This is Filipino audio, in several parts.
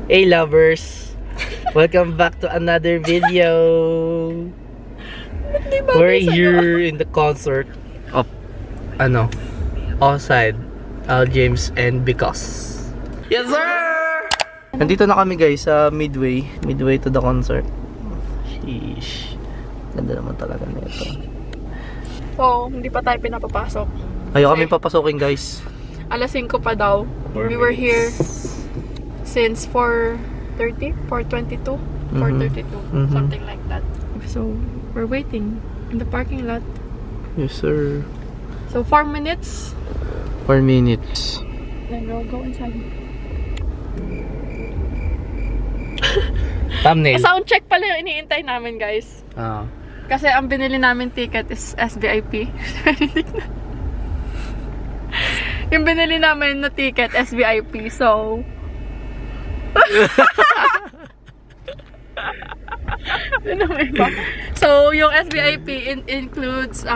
Hey lovers! Welcome back to another video! We're here in the concert of Outside, Al James and Because. Yes sir! Nandito na kami guys sa midway to the concert. Sheesh. Ganda naman talaga nito. So, hindi pa tayo pinapapasok. Ayaw kami papasokin guys. Alas 5 pa daw. We were here since 4:30, 4:22, 4:32, something like that. So, we're waiting in the parking lot. Yes sir. So, 4 minutes. 4 minutes. Then we'll go inside. Thumbnail. Sound check pala yung iniintay namin guys. Kasi ang binili namin ticket is SVIP. Yung binili namin na ticket, SVIP. So, so yung SVIP includes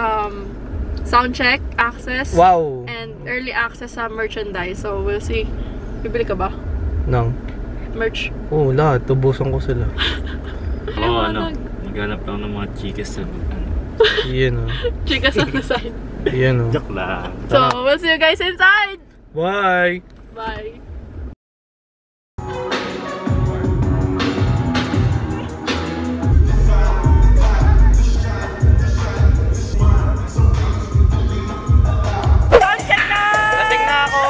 sound check, access, wow, and early access sa merchandise. So, we'll see. Bibili ka ba? No. Merch? Oo, lahat. Tubusan ko sila. Oo, maghanap lang ng mga chikas sa Yan o. Chikas on the side. Yan o. Joke lang. So, we'll see you guys inside! Bye! Bye! Sound check na! Lasing na ako!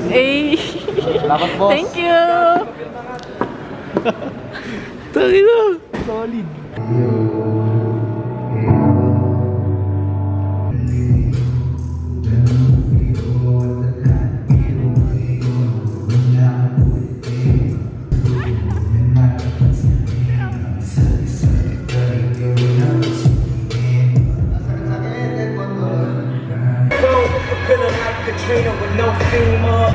Hey! Salamat boss! Thank you! Tari na! Solid! Katrina with no FEMA,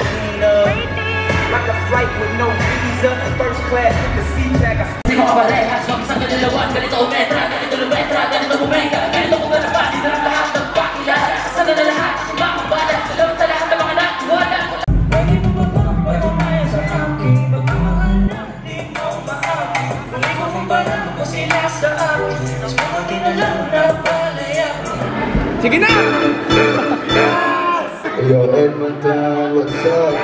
like a flight with no visa, first class with the seat back. Di mo kaparehas, sa kaluluwan, ganito umetra, ganito lumetra, ganito bumeka, ganito kung ganapati na ang lahat ng pakilala, sana na lahat, makabala, salamat sa lahat ng mga natiwala. Pwede mo ba bang pagumaya sa akin, pagmamahal na di mo maamin, kung ikaw kumpara mo sila sa akin, mas pumagi na lang na palaya. Sige na! Yo, Edmonton, what's up?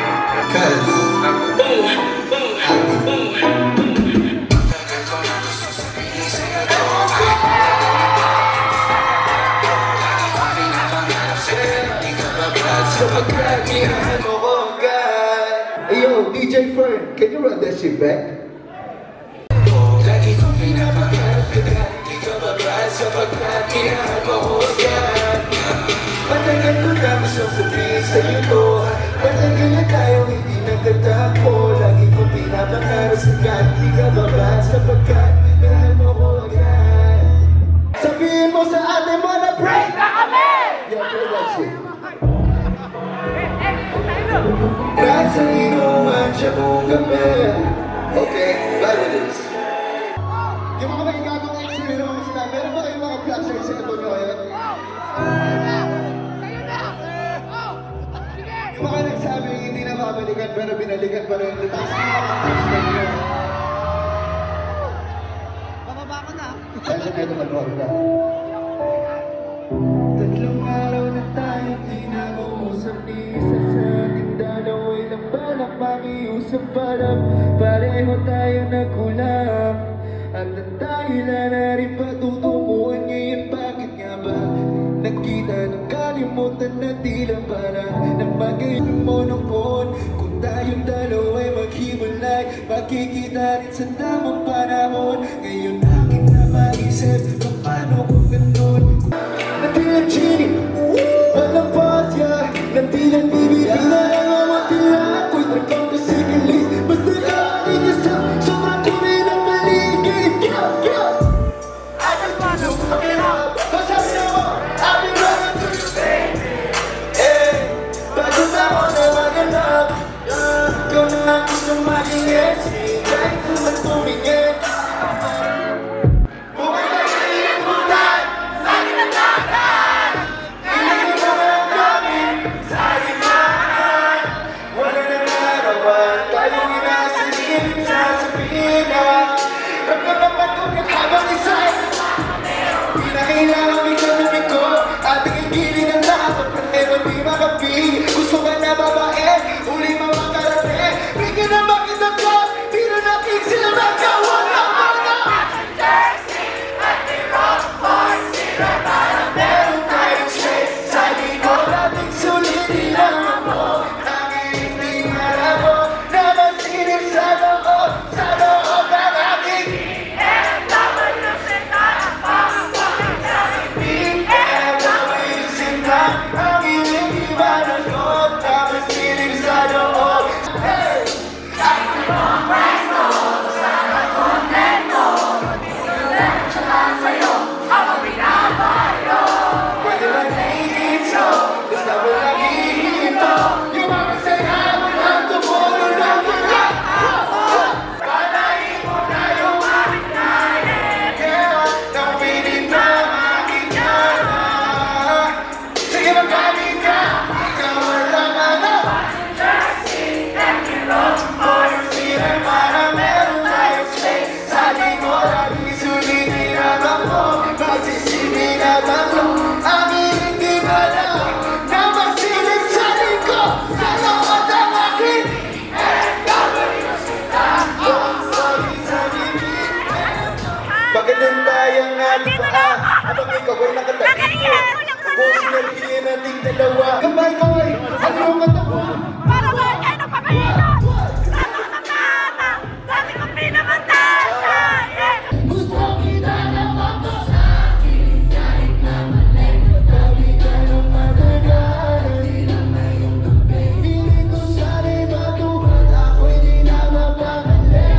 Hey yo, DJ Fern, can you run that shit back? Matagal ko na masang sabihin sa'yo to. Matagal na tayo hindi nagtatakbo. Lagi kong pinapangarap sa di ka babad sapagkat minahal mo ko agad. Sabihin mo sa ate mo na break na kami! Yeah, play that shit. Kahit sa inuman siya mong gabi. Okay, bye with this. Yung mga magigagong ex-hero ko sila, meron ba kayong mga flasher sa ito nyo ngayon? Yung mga nagsabing hindi na mabalikan pero binalikan pa rin. Taas mo mga flasher nyo. Bababa ko na. Kasi ito mag-roll ka. Tatlong araw na tayo di nag-uusap ni isa sa ating dalaway ng balak makiusap parang pareho tayo nagkulang. At ang dahilan na rin patutunguhan ngayon bakit nga ba nagkita ng kalimut Nakalimutan na tila para nang magayong monopon. Kung tayong dalawa'y maghiwalay, makikita rin sa tamang panahon. Ngayon aking na maisip kung paano kung ganun. Natilang chini, walang pasya. Natilang bibili na lang ang matila. Ako'y tragong kasikilis, basta kain niya sa sobrang kuri ng maligid. I just want to fuck it up, cause I know I'll be running to you, baby. Bago ako na maganap, ikaw na ang gustong maging ex. Kahit naman tumingin, bukay na sinimutan sa akin ang lahat. Hindi ko na ang gamit sa akin lahat. Wala na narawan, tayong inasaligin sa sabihin na ramdaman ko na habang isa'y di na kailangan ikalumin ko. Ating igilin ang lahat at pero di makapili. Gusto ka na babae, uli mamakarating. Bigyan na makita ko, di na naking sila magkawan na mga jersey at may rock horse. Sila parang meron tayong space sa likod ating sulitin ang mo. Tanging hindi maramo na masilip sa loob ng ating BMW Sinta. BMW Sinta, ang iling ibanan ko na masilip sa loob. Hey! Pwede ba naiinso? Basta mo lang ihinto. Yung mga sayawin ang tumulo ng mga panahin mo na yung aming nahin. Nang pilit na makikala. Sige magaling ka, ikaw walang ano. Sila parang meron tayong space sa likod at isulitin ang ako. Magsisipin at ako ang hindi malam na masilip sa likod sa loob ng aking BMW Sinta. Sa bibig Pagandang tayang alipaa habang ikaw ay nakatalikod. Buong sinergiya nating dalawa. Kamay ko ay ang iyong katawan. Para ba kayo ng pagkahilan? Sana ka na! Dati kong pinamantala! Gusto kita na mako sa akin. Kahit na mali, dami ka ng matagal. Di lang na yung gabi. Piling ko sana'y matupad. Ako'y di na mapamali.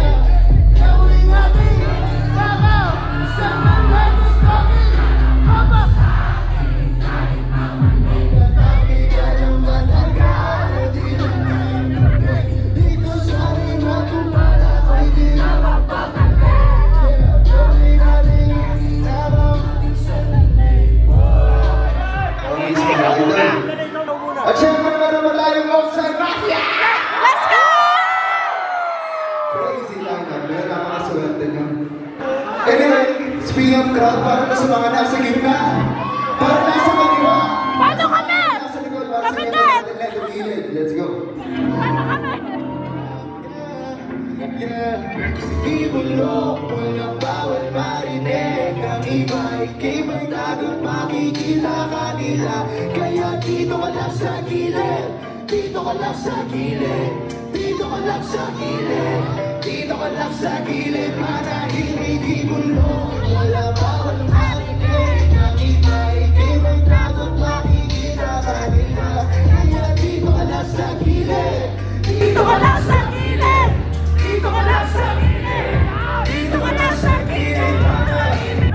Gawin natin ako sa mga gusto kita. Mama! Kahit na mali, dami ka ng matagal. Di lang na yung gabi. Di ko sana'y matupad. Ako'y di na mapamali. Gawin natin ako at syempre naman tayong offside mafia! Let's go! Crazy lineup, meron napakaswerte nyo. Anyway, speaking of crowd, para na sa mga nasa gitna, para nasa kaliwa, Paano kami? nasa likod, para sa Kami inyo din! natin let the gilid. Let's go! Paano kami? Di bulok, walang bawal marinig. Ang iba'y kibay dagat, makikita kanila. Kaya dito ka lang sa gilid. Dito ka lang sa gilid. Dito ka lang sa gilid. Dito ka lang sa gilid. Manahimik, di bulok, walang bawal marinig. Ang iba'y kibay dagat, makikita kanila. Kaya dito ka lang sa gilid. Dito ka lang sa gilid! Dito ka lang sa gilid! Dito ka lang sa gilid!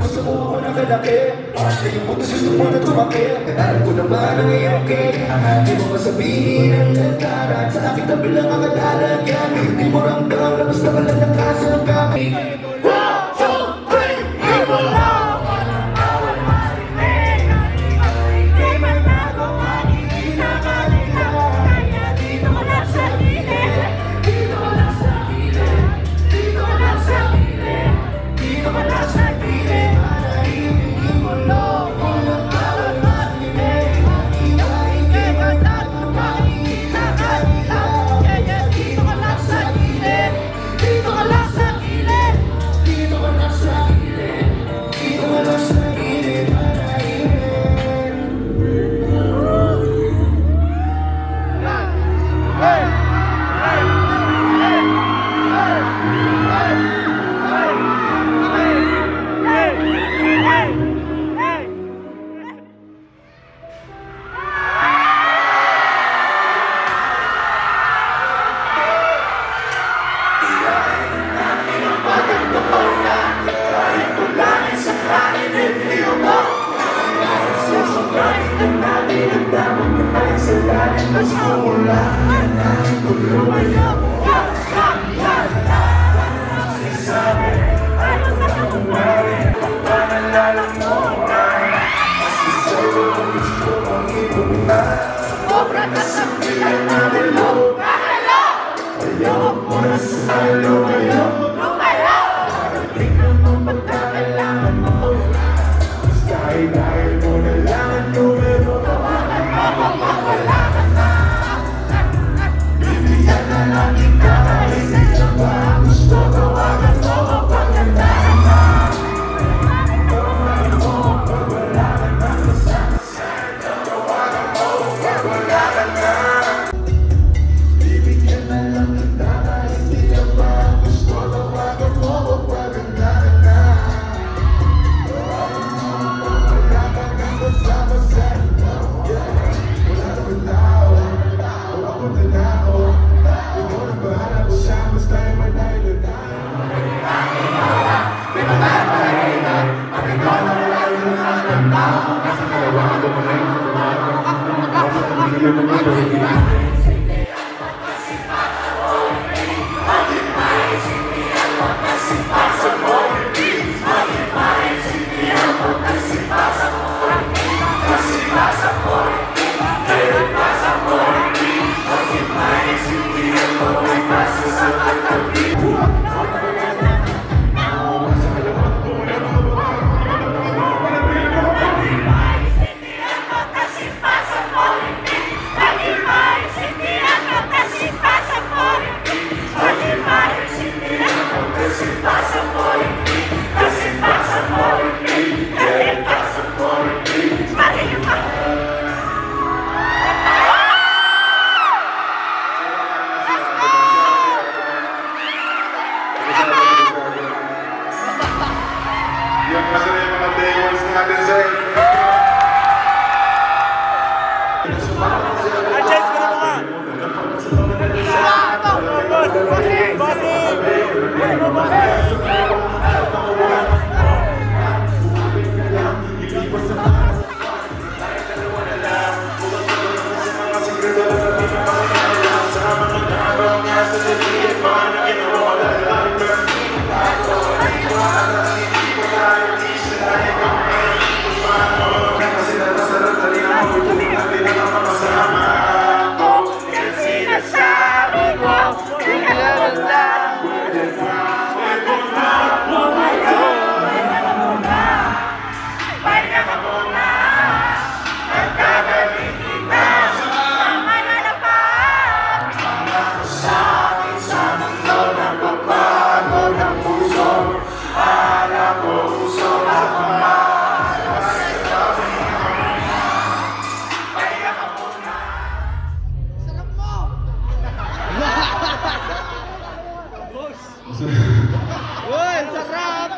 Gusto mo ako na kalaki. Sa iyong puto gusto mo na tumaki. Alam ko naman ang iyong cake. Di mo masabihin ang lantaran. Sa aking tabi lang ang kalalagyan. Di mo ramdam na basta ka lang nakasal kami. 1, 2, 3, hibo lang! Walang bawal marinig. Ang iba'y di man bago makikita kanila. Kaya dito ka lang sa gilid! Dito ka lang sa gilid! Dito ka lang sa gilid! Dito ka lang sa gilid! Manahimik, di mo lang. Walang bawal marinig. Ang iba'y di man bago makikita kanila. Kaya dito ka lang sa gilid! Dito ka lang sa gilid!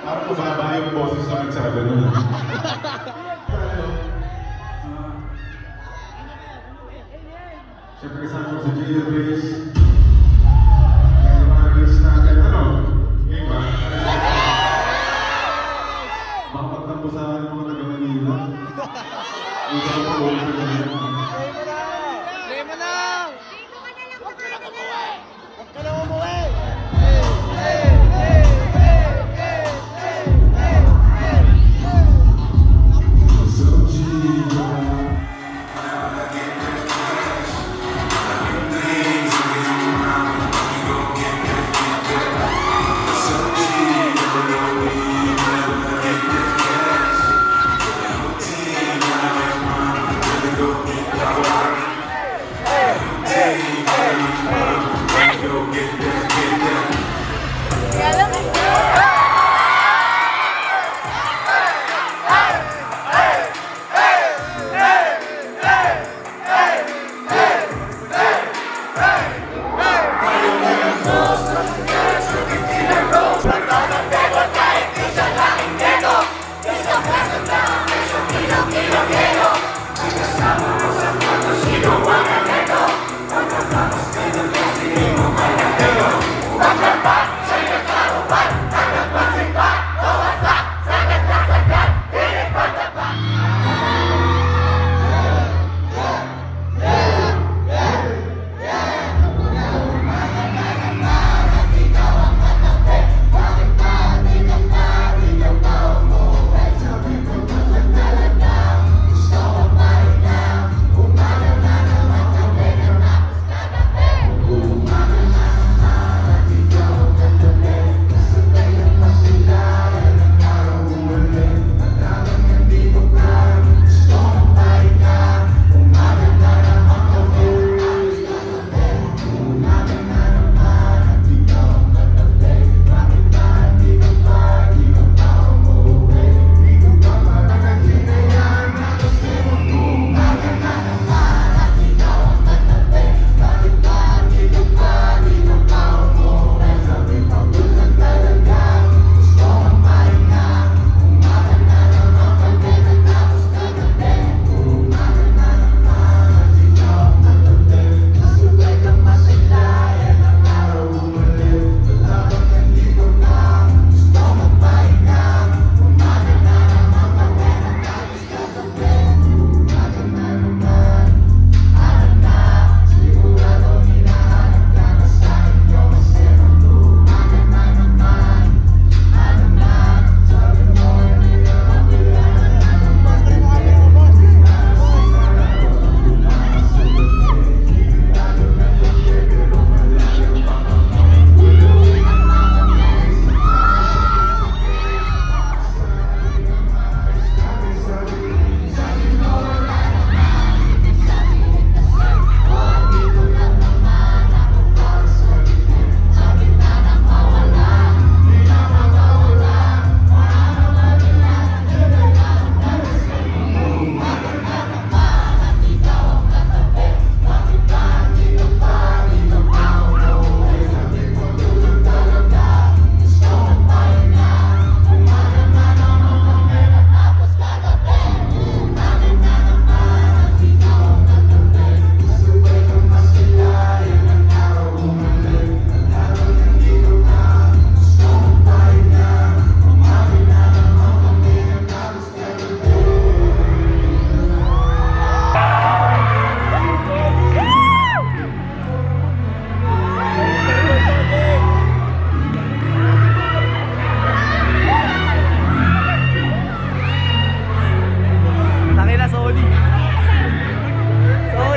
Parang mababa yung boses na nagsabi nun. Siyempre kasama ko sa Jada Base. Yung mga girls natin, ano? Ngayon ba? Makapagtampo sa akin mga taga-Manila. Ito ang pag-uwi sa kanila.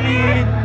solid.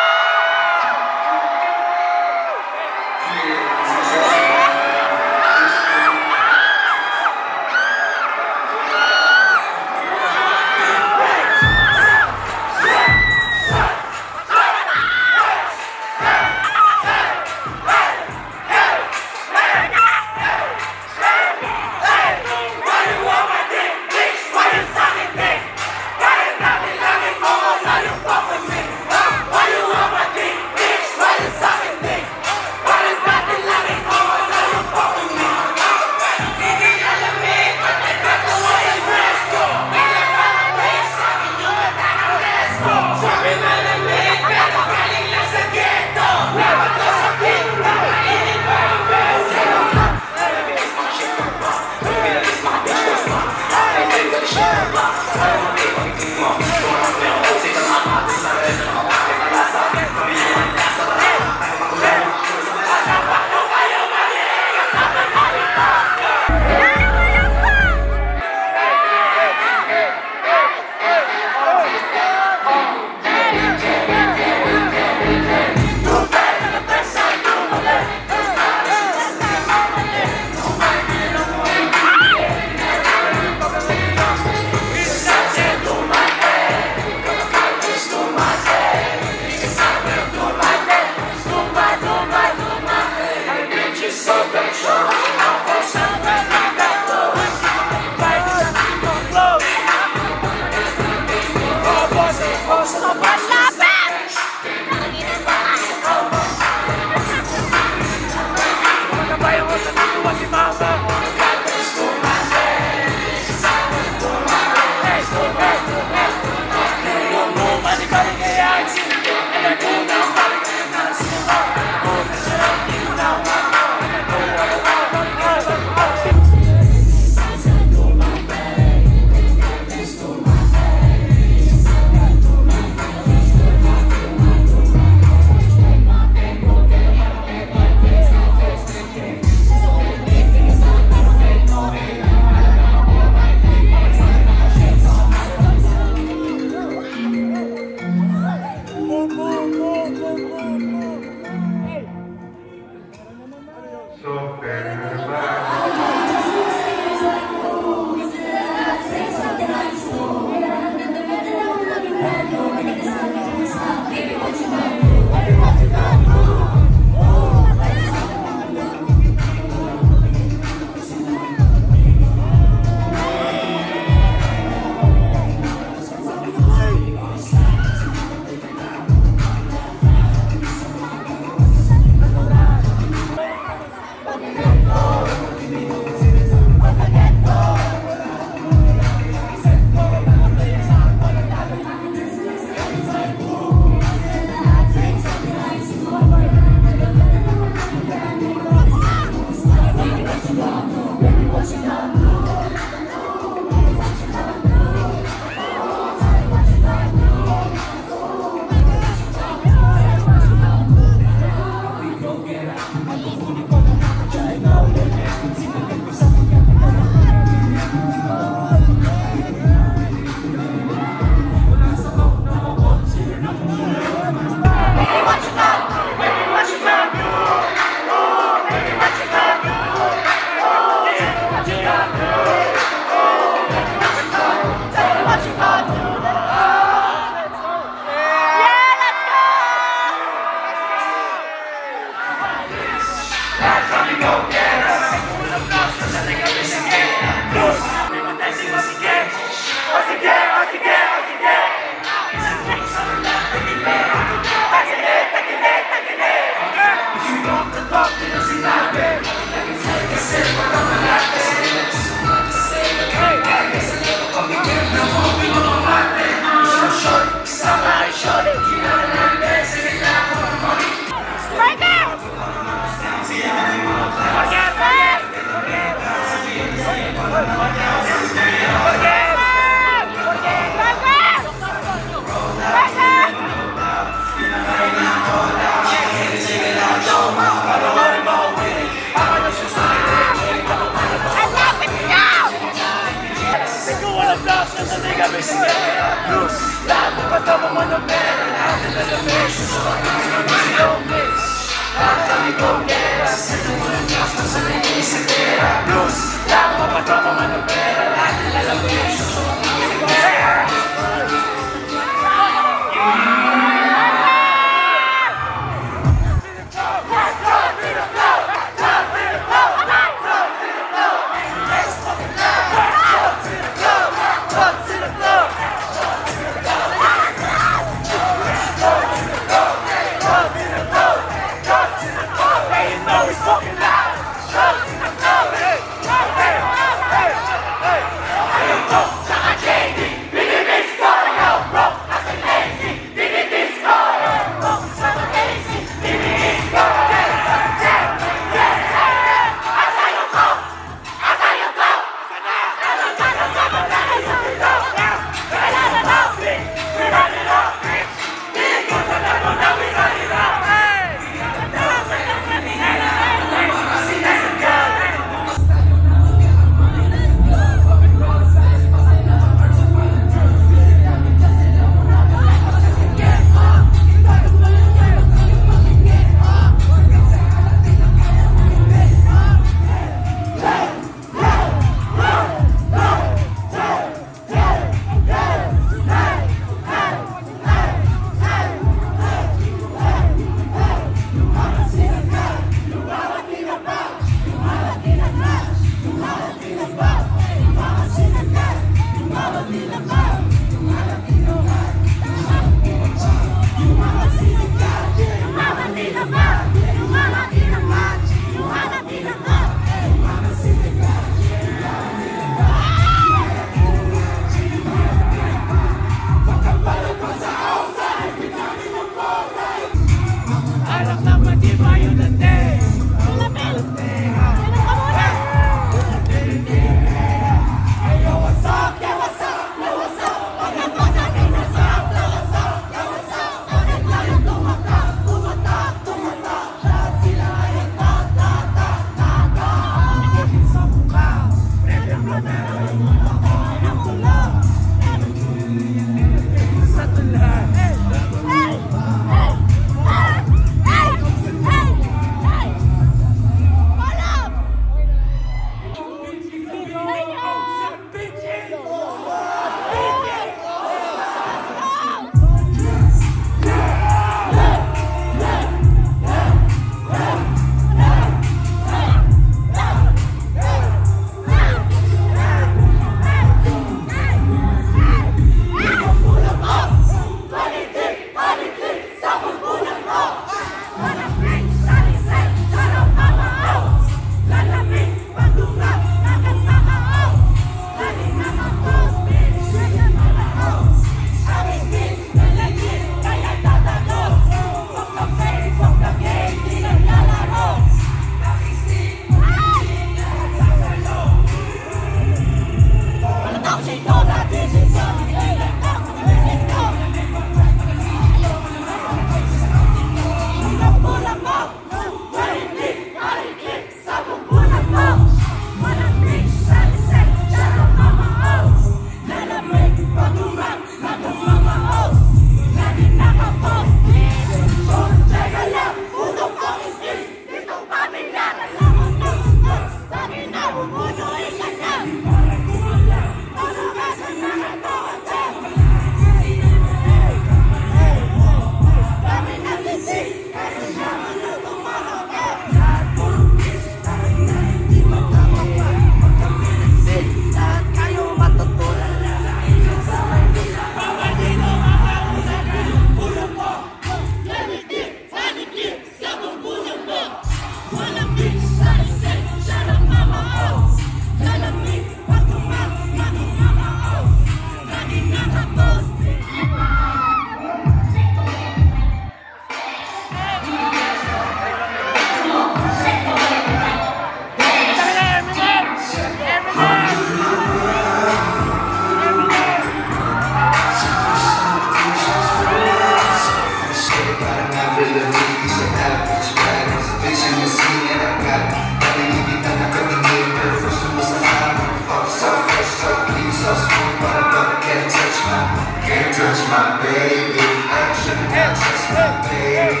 so smooth, but I thought can't touch my baby. Action, can't touch my baby.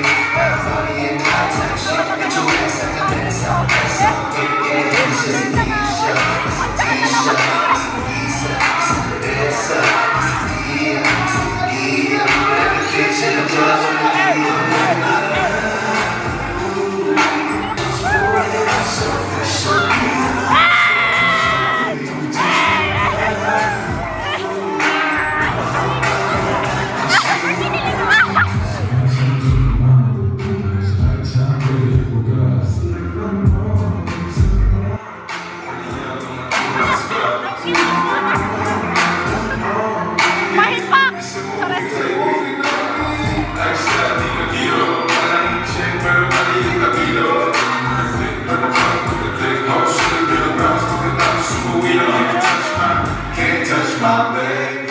Funny and contact, she get your ass like a dance out. That's all good, yeah, it's just a t-shirt. It's a t-shirt, it's a visa, it's a dancer, it's a deal, it's a deal. Every bitch in the club, so fresh, so beautiful. Can't touch my baby.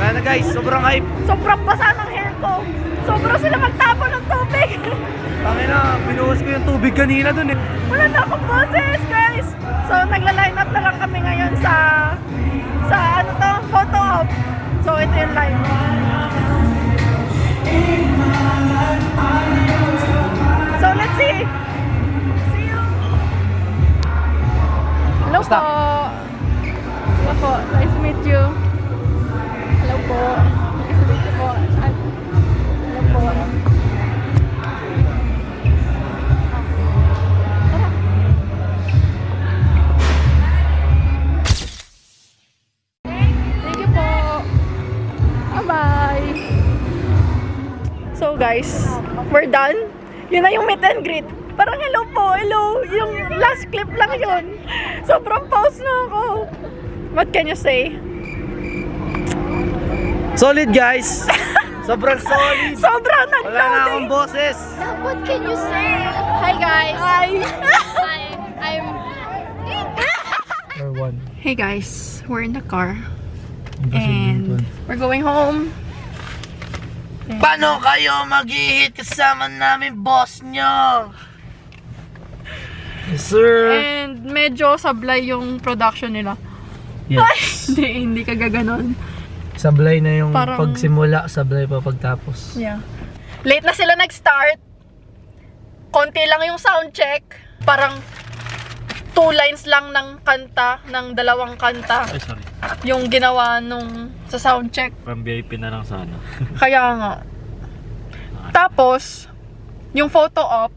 Kaya na guys, sobrang hype. Sobrang basa ng hair ko. Sobrang sila magtapon ng tubig. Tangina, binuhos ko yung tubig kanina dun eh. Wala na akong boses, guys. So, nagla-line up na lang kami ngayon sa ano to, photo op. So, ito yung line. So, let's see. See you. Hello po. Hello po. Nice to meet you. Hello po. Nice to meet you po. Hello po. Thank you po. Bye-bye. So guys, we're done. Yun na yung meet and greet. Parang hello po, hello. Yung last clip lang yun. Sobrang pause na ako. What can you say? Solid guys! Sobrang solid! Sobrang Wala na akong nag-loading! boses! What can you say? Hi guys. Hi! I'm Or one. Hey guys, we're in the car. And we're going home. Paano kayo mag-hit kasama namin boss nyo? Yes, sir! And medyo sablay yung production nila. Yes. Hindi ka gaganon. Sablay na yung Parang- pagsimula, sablay pa pagtapos. Yeah. Late na sila nag-start. Konti lang yung sound check. Parang 2 lines lang ng kanta, ng 2 kanta. Ay, sorry. Yung ginawa nung sa sound check. Pang VIP na lang sana. Kaya nga. Tapos, yung photo op,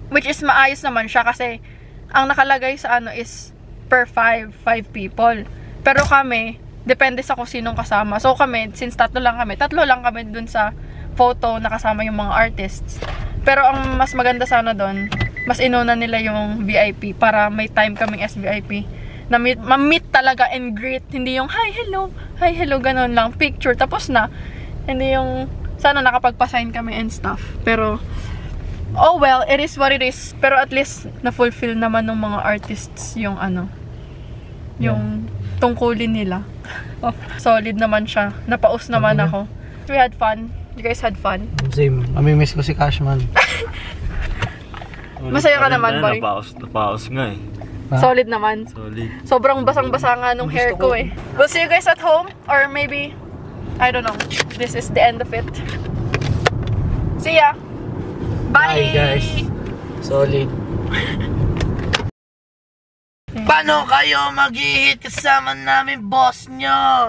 which is maayos naman siya kasi ang nakalagay sa ano is per 5 people. Pero kami, depende sa kung sinong kasama. So kami, since tatlo lang kami dun sa photo na kasama yung mga artists. Pero ang mas maganda sana dun, mas inuna nila yung VIP para may time kaming SVIP. Na ma-meet talaga and greet. Hindi yung hi, hello, ganun lang. Picture, tapos na. Hindi yung, sana nakapagpa-sign kami and stuff. Pero, oh well, it is what it is. Pero at least, na-fulfill naman ng mga artists yung ano, yung tungkulin nila. Oh, solid naman siya. Napaus naman ako. We had fun. You guys had fun. Same. Mamimiss ko si Cashman. Masaya ka naman, boy. Napaos nga eh. Solid naman. Solid. Sobrang basang-basa nga nung hair ko eh. We'll see you guys at home. Or maybe, I don't know. This is the end of it. See ya! Bye! Bye, guys. Solid. Paano kayo mag-hit kasama namin boss nyo?